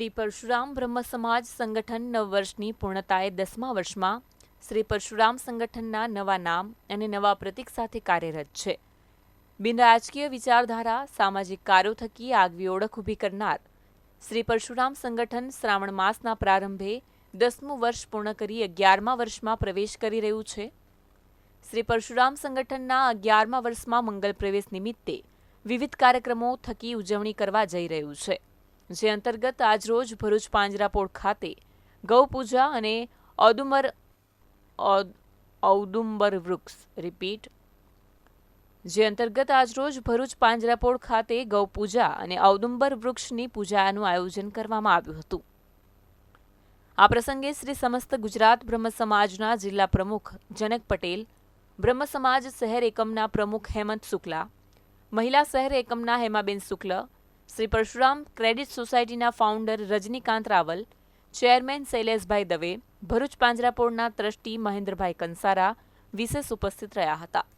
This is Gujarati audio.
શ્રી પરશુરામ બ્રહ્મ સમાજ સંગઠન નવ વર્ષની પૂર્ણતાએ 10મા વર્ષમાં શ્રી પરશુરામ સંગઠનના નવા નામ અને નવા પ્રતીક સાથે કાર્યરત છે. બિનરાજકીય વિચારધારા, સામાજિક કાર્યો થકી આગવી ઓળખ ઊભી કરનાર શ્રી પરશુરામ સંગઠન શ્રાવણ માસના પ્રારંભે 10મું વર્ષ પૂર્ણ કરી 11મા વર્ષમાં પ્રવેશ કરી રહ્યું છે. શ્રી પરશુરામ સંગઠનના 11મા વર્ષમાં મંગલ પ્રવેશ નિમિત્તે વિવિધ કાર્યક્રમો થકી ઉજવણી કરવા જઈ રહ્યું છે. જે અંતર્ગત આજરોજ ભરૂચ પાંજરાપોળ ખાતે ગૌપૂજા અને ઔદુંબર વૃક્ષ ભરૂચ પાંજરાપોળ ખાતે ગૌપૂજા અને ઔદુંબર વૃક્ષની પૂજાનું આયોજન કરવામાં આવ્યું હતું. આ પ્રસંગે શ્રી સમસ્ત ગુજરાત બ્રહ્મ સમાજના જિલ્લા પ્રમુખ જનક પટેલ, બ્રહ્મ સમાજ શહેર એકમના પ્રમુખ હેમંત શુક્લા, મહિલા શહેર એકમના હેમાબેન શુક્લ, શ્રી પરશુરામ ક્રેડિટ સોસાયટીના ફાઉન્ડર રજનીકાંત રાવલ, ચેરમેન શૈલેષભાઈ દવે, ભરૂચ પાંજરાપોળના ટ્રસ્ટી મહેન્દ્રભાઈ કંસારા વિશેષ ઉપસ્થિત રહ્યા હતા.